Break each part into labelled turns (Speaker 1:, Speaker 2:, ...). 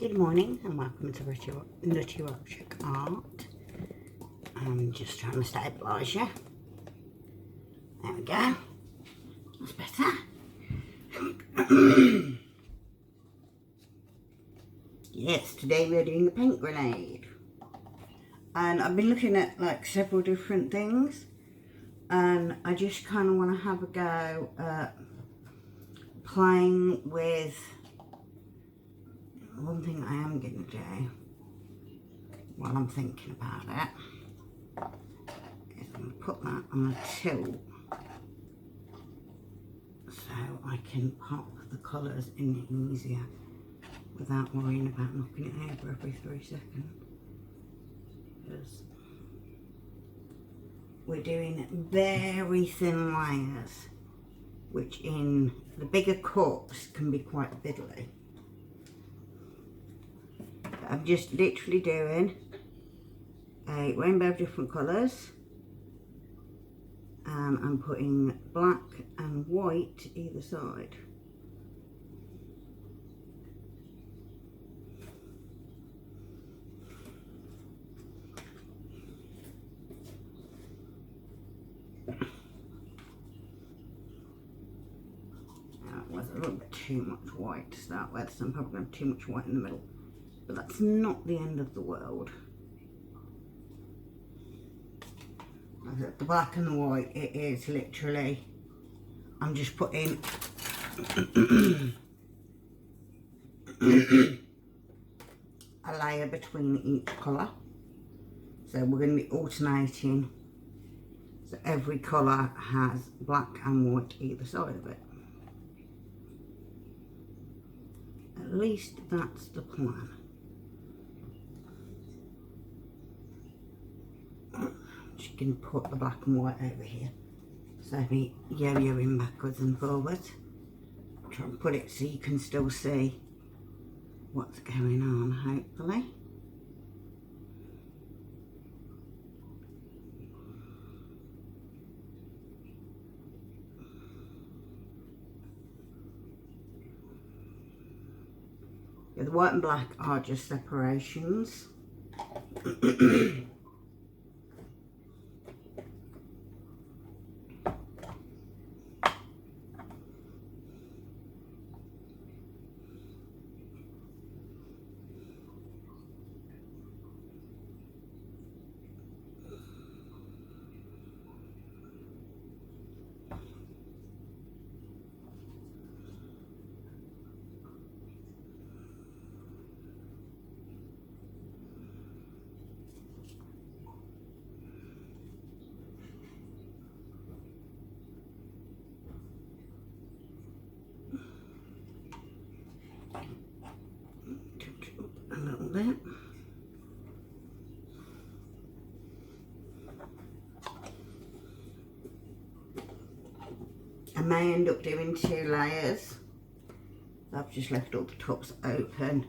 Speaker 1: Good morning and welcome to Nutty Object Art. I'm just trying to stabilise you. There we go. That's better. Yes, today we're doing the paint grenade. And I've been looking at like several different things. And I just kind of want to have a go at playing with one thing I am going to do while I'm thinking about it is I'm going to put that on a tilt so I can pop the colours in easier without worrying about knocking it over every 3 seconds. Because we're doing very thin layers, which in the bigger cups can be quite fiddly. I'm just literally doing a rainbow of different colours, and I'm putting black and white either side. That was a little bit too much white to start with, so I'm probably going to have too much white in the middle. But that's not the end of the world. The black and the white, it is literally, I'm just putting a layer between each colour. So we're going to be alternating, so every colour has black and white either side of it. At least that's the plan. Just going to put the black and white over here, so me yo-yoing backwards and forwards. Try and put it so you can still see what's going on, hopefully. Yeah, the white and black are just separations. A little bit. I may end up doing 2 layers. I've just left all the tops open.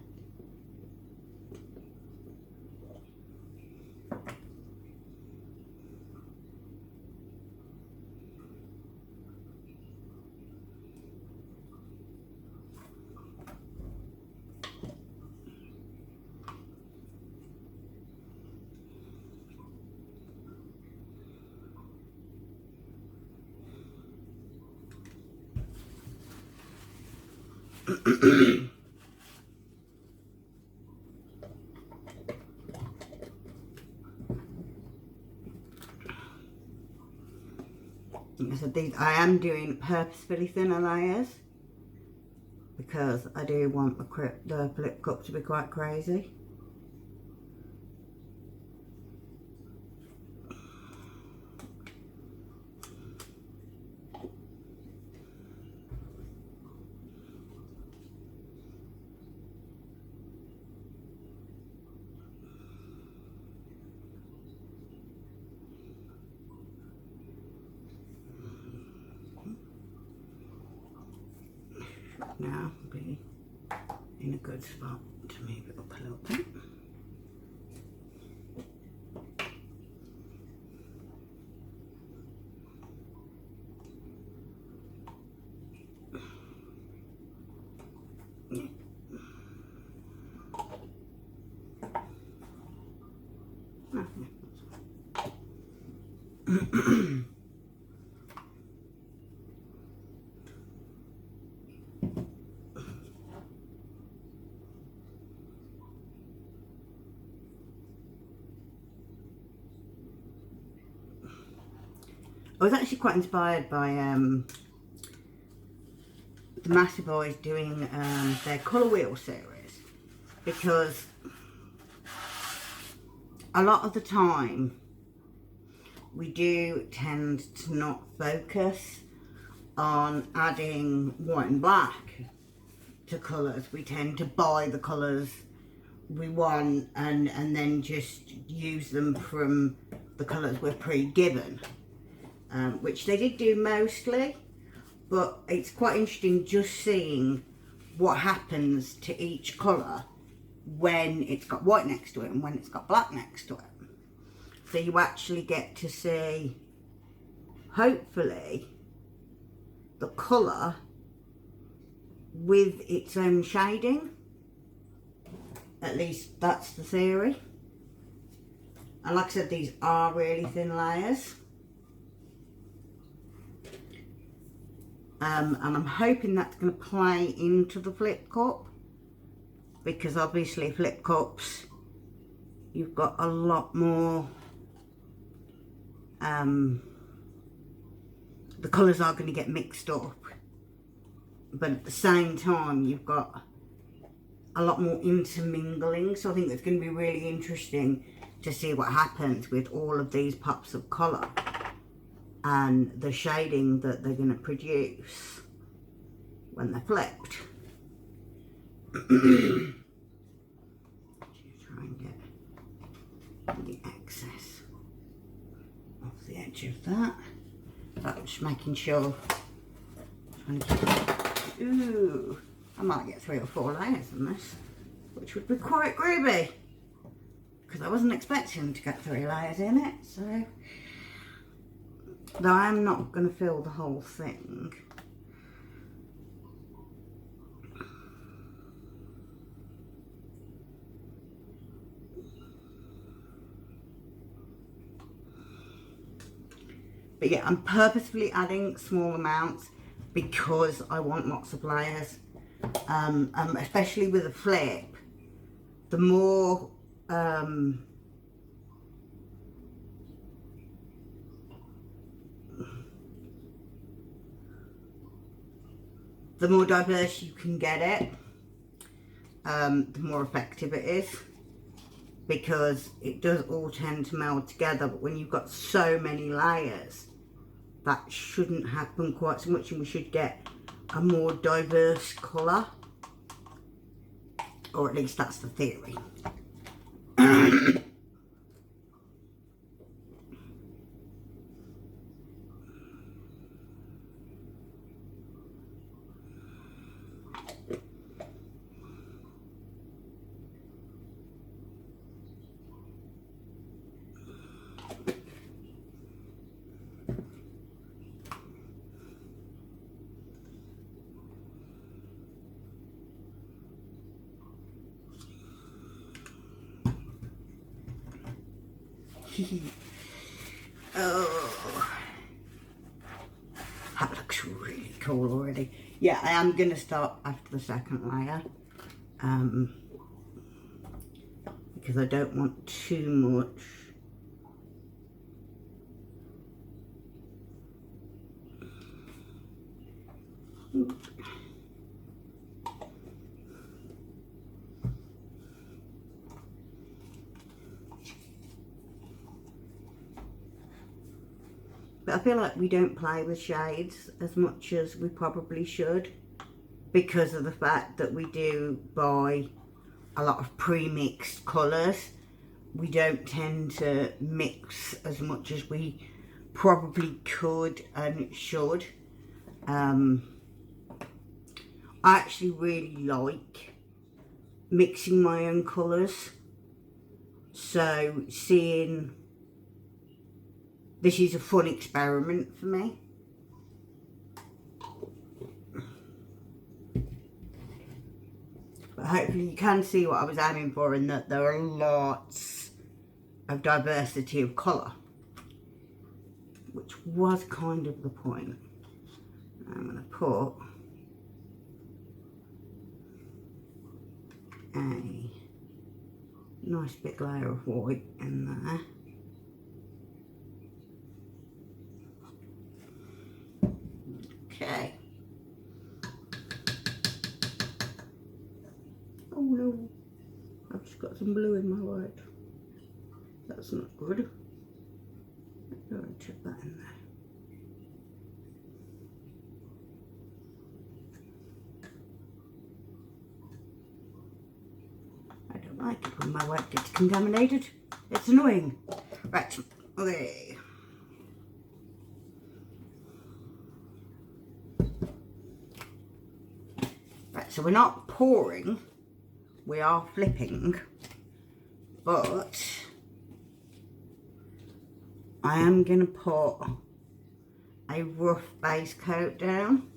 Speaker 1: So I am doing purposefully thinner layers because I do want the flip cup to be quite crazy. Now be in a good spot to move it up a little bit. I was actually quite inspired by the Massive Boys doing their colour wheel series, because a lot of the time we do tend to not focus on adding white and black to colours. We tend to buy the colours we want and then just use them from the colours we're pre-given, which they did do mostly, but it's quite interesting just seeing what happens to each colour when it's got white next to it and when it's got black next to it. So you actually get to see, hopefully, the colour with its own shading. At least that's the theory. And like I said, these are really thin layers. And I'm hoping that's going to play into the flip cup, because obviously flip cups, you've got a lot more, the colours are going to get mixed up, but at the same time you've got a lot more intermingling. So I think it's going to be really interesting to see what happens with all of these pops of colour and the shading that they're going to produce when they're flipped. Try and get the excess off the edge of that. But I'm just making sure. Trying to keep it. Ooh, I might get 3 or 4 layers on this, which would be quite groovy, because I wasn't expecting to get 3 layers in it. So, though I'm not going to fill the whole thing. But yeah, I'm purposefully adding small amounts because I want lots of layers. Especially with a flip, the more diverse you can get it, the more effective it is, because it does all tend to meld together. But when you've got so many layers, that shouldn't happen quite so much, and we should get a more diverse colour, or at least that's the theory. Oh, that looks really cool already. Yeah, I am going to start after the second layer, because I don't want too much. But I feel like we don't play with shades as much as we probably should, because of the fact that we do buy a lot of pre-mixed colours. We don't tend to mix as much as we probably could and should. I actually really like mixing my own colours. So seeing, this is a fun experiment for me. But hopefully you can see what I was aiming for, in that there are lots of diversity of colour. which was kind of the point. I'm going to put a nice big layer of white in there. Okay. Oh no, I've just got some blue in my white. That's not good. I'm going to chuck that in there. I don't like it when my white gets contaminated. It's annoying. Right, okay. Right, so we're not pouring, we are flipping, but I am going to put a rough base coat down.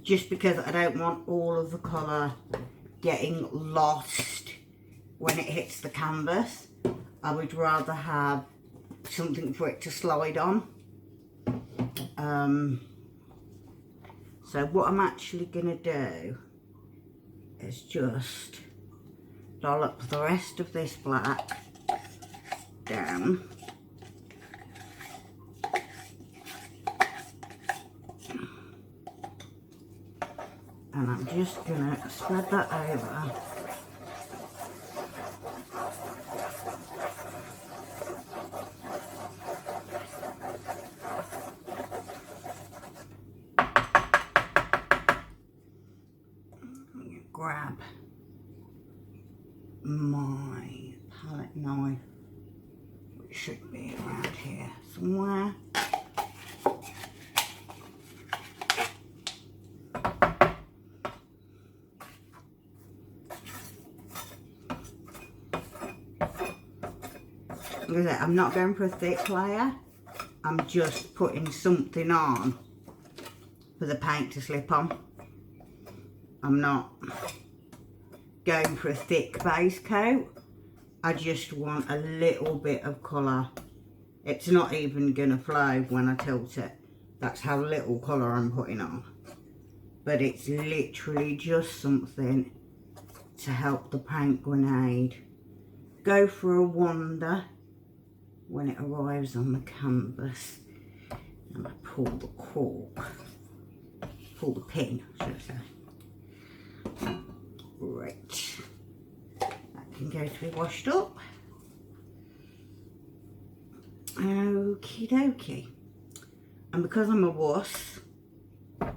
Speaker 1: Just because I don't want all of the colour getting lost when it hits the canvas. I would rather have something for it to slide on. So what I'm actually going to do is just dollop the rest of this black down. And I'm just going to spread that over. Grab my palette knife, which should be around here somewhere. Look at that, I'm not going for a thick layer, I'm just putting something on for the paint to slip on. I'm not going for a thick base coat, I just want a little bit of colour. It's not even going to flow when I tilt it, that's how little colour I'm putting on. But it's literally just something to help the paint grenade go for a wander when it arrives on the canvas. And I pull the cork, pull the pin, should I say. Right, that can go to be washed up. Okie dokie. And because I'm a wuss, I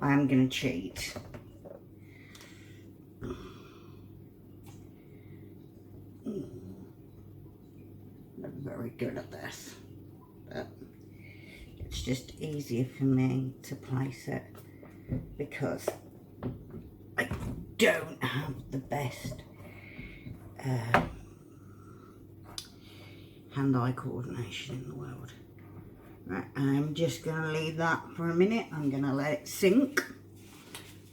Speaker 1: am going to cheat. I'm very good at this, but it's just easier for me to place it because I don't have the best hand-eye coordination in the world. Right, I'm just going to leave that for a minute. I'm going to let it sink.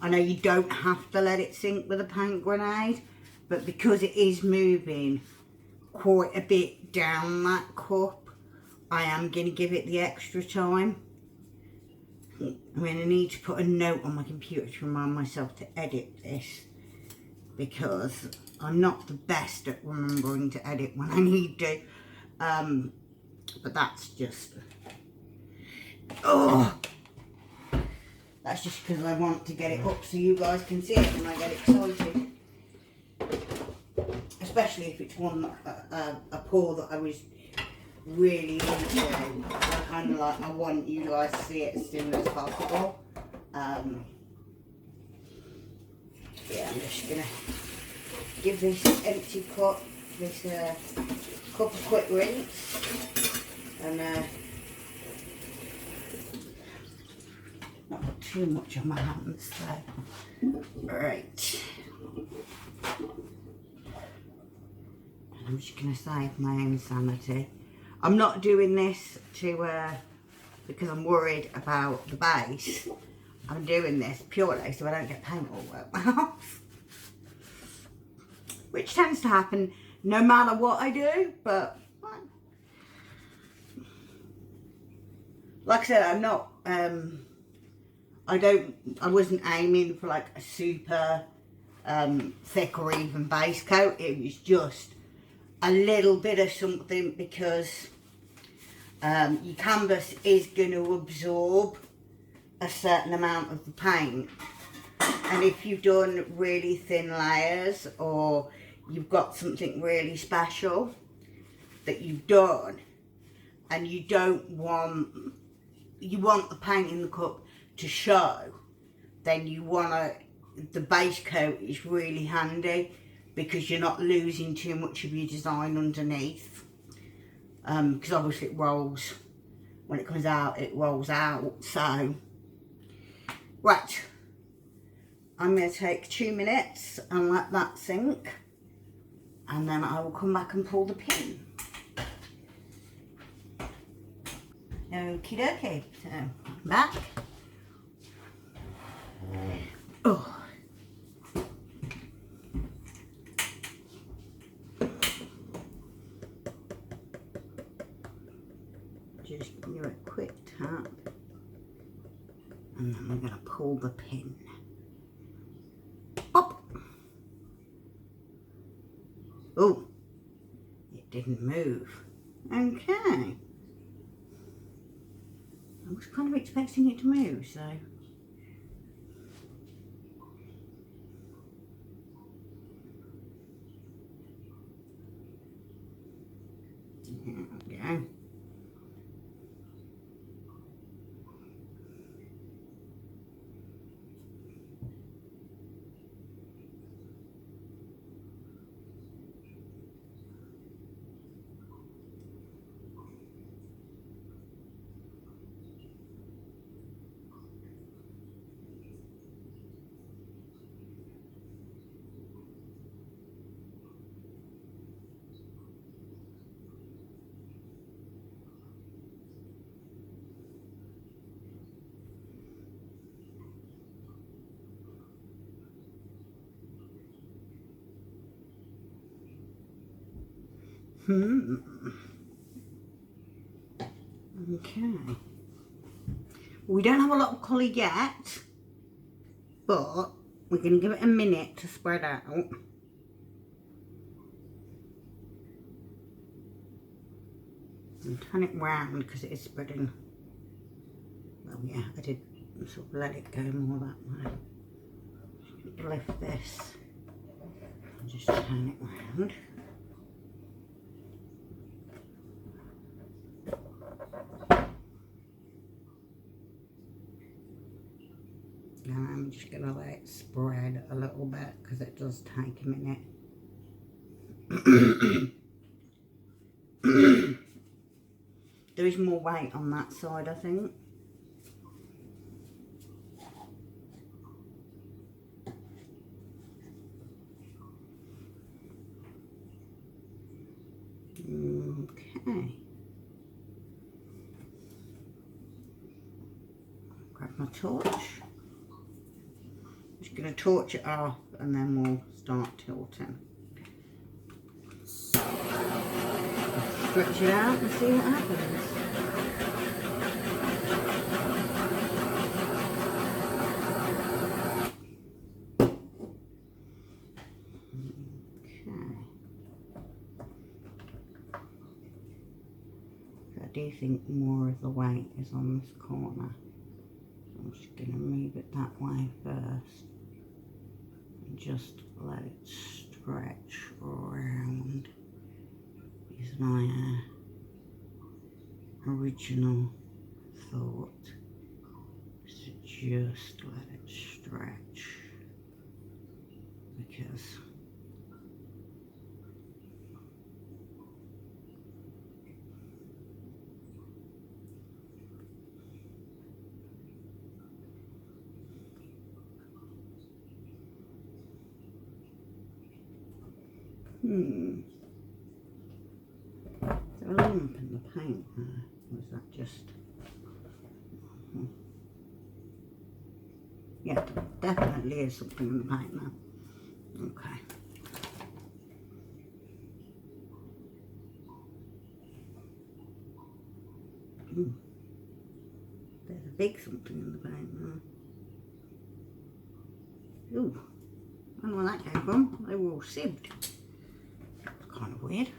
Speaker 1: I know you don't have to let it sink with a paint grenade, but because it is moving quite a bit down that cup, I am going to give it the extra time. I'm going to need to put a note on my computer to remind myself to edit this, because I'm not the best at remembering to edit when I need to. But that's just, that's just because I want to get it up so you guys can see it when I get excited. Especially if it's one, a pour that I was really into. I kind of like, I want you guys to see it as soon as possible. Yeah, I'm just gonna give this empty cup, this cup a quick rinse, and not put too much on my hands though. Right. And I'm just gonna save my own sanity. I'm not doing this to because I'm worried about the base. I'm doing this purely so I don't get paint all over my house. which tends to happen no matter what I do, but like I said, I'm not, I wasn't aiming for like a super thick or even base coat. It was just a little bit of something, because your canvas is going to absorb a certain amount of the paint, and if you've done really thin layers, or you've got something really special that you've done and you don't want, you want the paint in the cup to show, then you want to, the base coat is really handy, because you're not losing too much of your design underneath, because obviously it rolls, when it comes out it rolls out. So right, I'm going to take 2 minutes and let that sink, and then I will come back and pull the pin. Okie dokie, so I'm back. Oh. Just give you a quick tap, and then we're going to pull the pin. Up! Oh, it didn't move. Okay. I was kind of expecting it to move, so. There we go. Okay. We don't have a lot of colour yet, but we're going to give it a minute to spread out. And turn it round, because it is spreading. Well, yeah, I did sort of let it go more that way. Just going to lift this and just turn it round. And I'm just going to let it spread a little bit, because it does take a minute. There is more weight on that side, I think. Okay. Grab my torch. Just going to torch it off, and then we'll start tilting. Stretch it out and see what happens. I do think more of the weight is on this corner. I'm just going to move it that way first and just let it stretch around. Is my original thought, is to just let it stretch, because Is there a lump in the paint there? Or is that just... Yeah, there definitely is something in the paint now. Okay. There's a big something in the paint now. Ooh, I don't know where that came from. They were all sieved. That's kind of weird.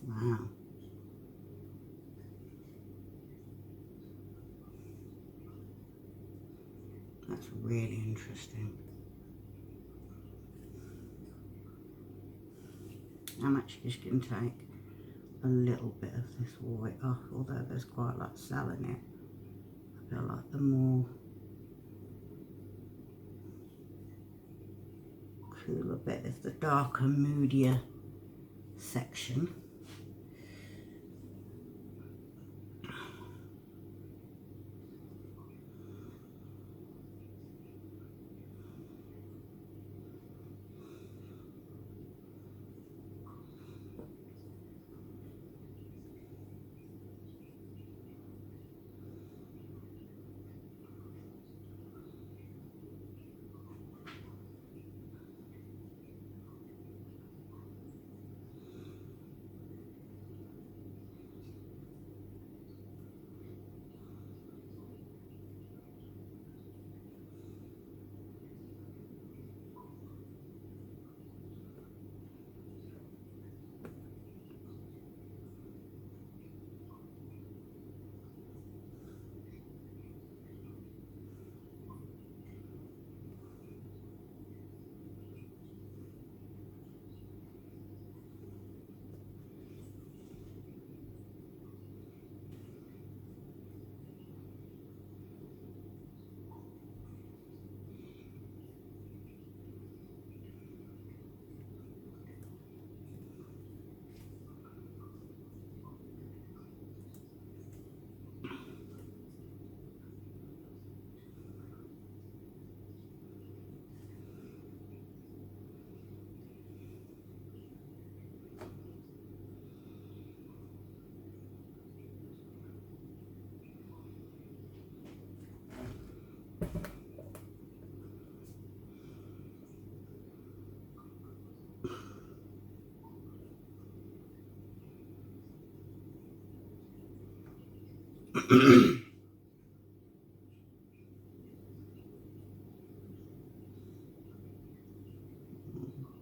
Speaker 1: Wow. That's really interesting. I'm actually just going to take a little bit of this white off, although there's quite a lot of cell in it. I feel like the more cooler bit is the darker, moodier section.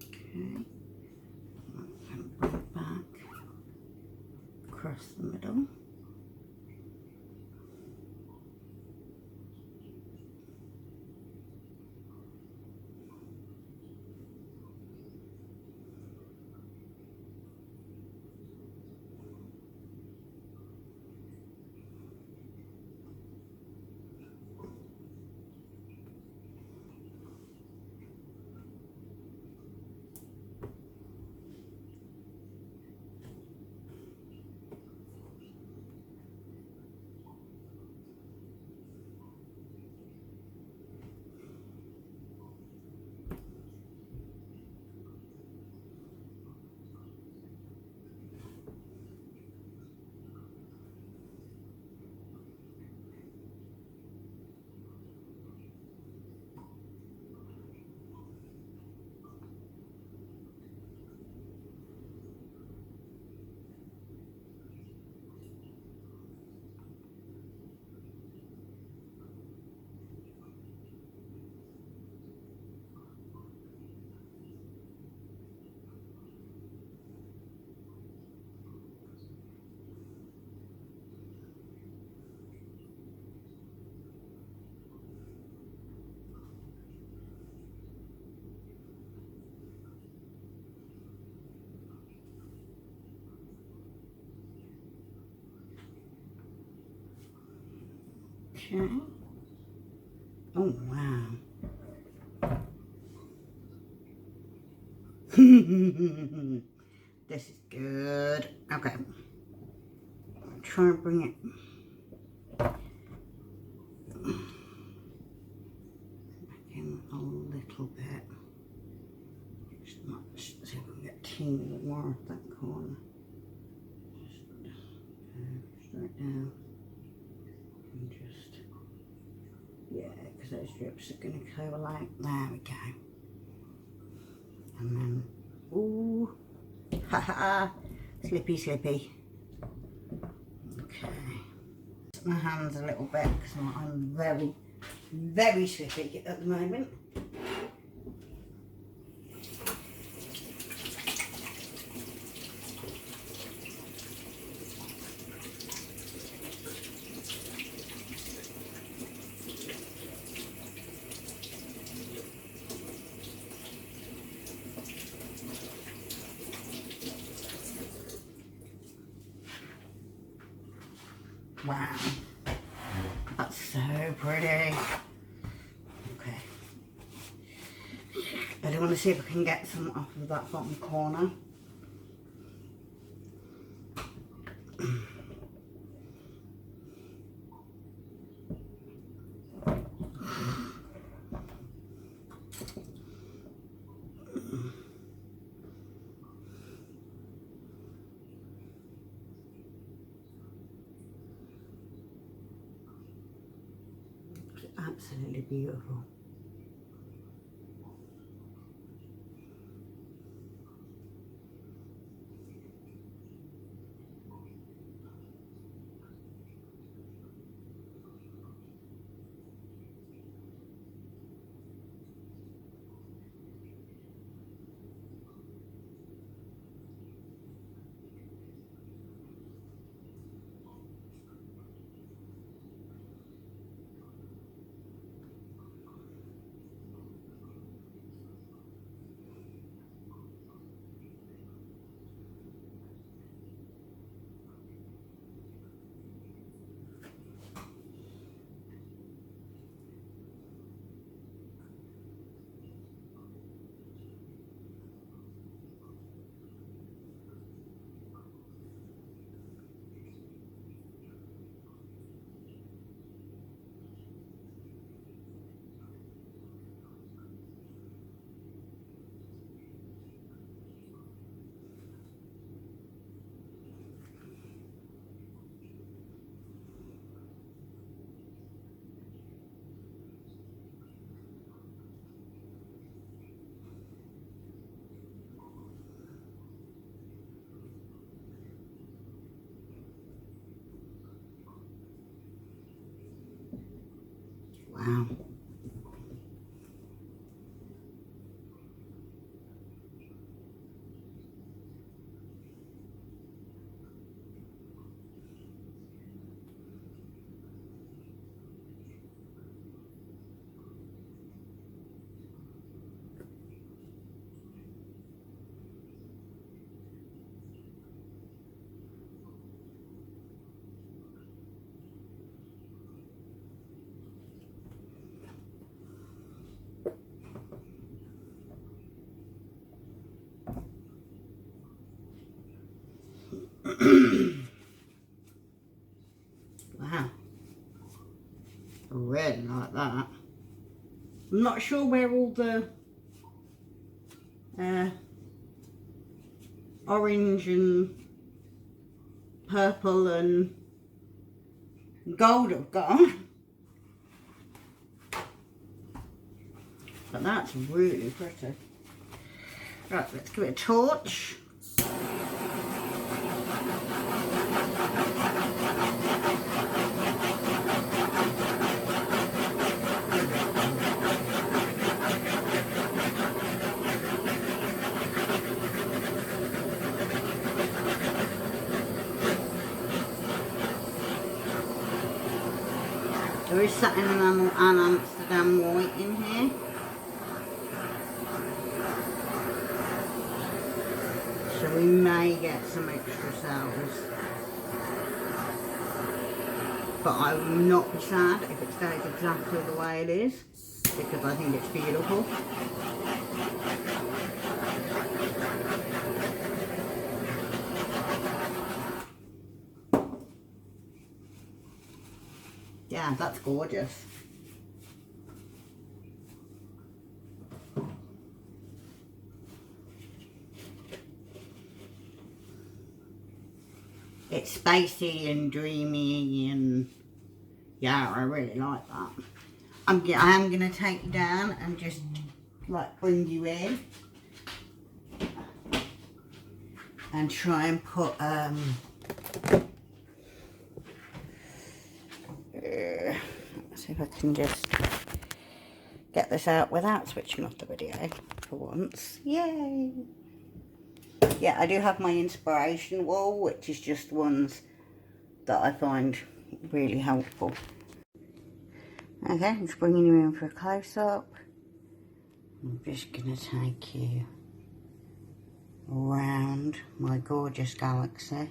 Speaker 1: Okay, and bring it back across the middle. Okay. Oh, wow. This is good. Okay. I'll try and bring it back in a little bit. Just not, see if we can get a teeny more of that corner. Just straight down. And just, yeah, because those strips are going to go like, there we go. And then, ooh, haha, slippy, slippy. Okay. My hands a little bit because I'm very, very slippy at the moment. Wow, that's so pretty. Okay, I do want to see if I can get some off of that bottom corner. Absolutely beautiful. Wow. Wow. I really like that. I'm not sure where all the orange and purple and gold have gone. But that's really pretty. Right, let's give it a torch. There is satin enamel and Amsterdam white in here. So we may get some extra cells. but I will not be sad if it stays exactly the way it is, because I think it's beautiful. Yeah, that's gorgeous. It's spacey and dreamy, and yeah, I really like that. I am going to take you down and just like bring you in and try and put let's see if I can just get this out without switching off the video for once. Yay! Yeah, I do have my inspiration wall, which is just ones that I find really helpful. Okay, I'm just bringing you in for a close-up. I'm just going to take you around my gorgeous galaxy.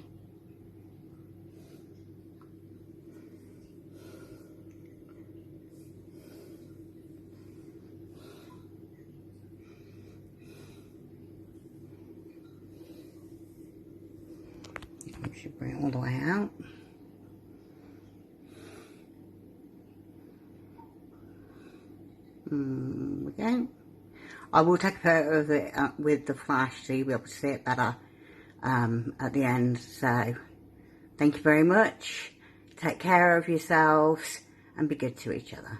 Speaker 1: I should bring it all the way out. We go. I will take a photo of it with the flash so you'll be able to see it better at the end. So thank you very much. Take care of yourselves and be good to each other.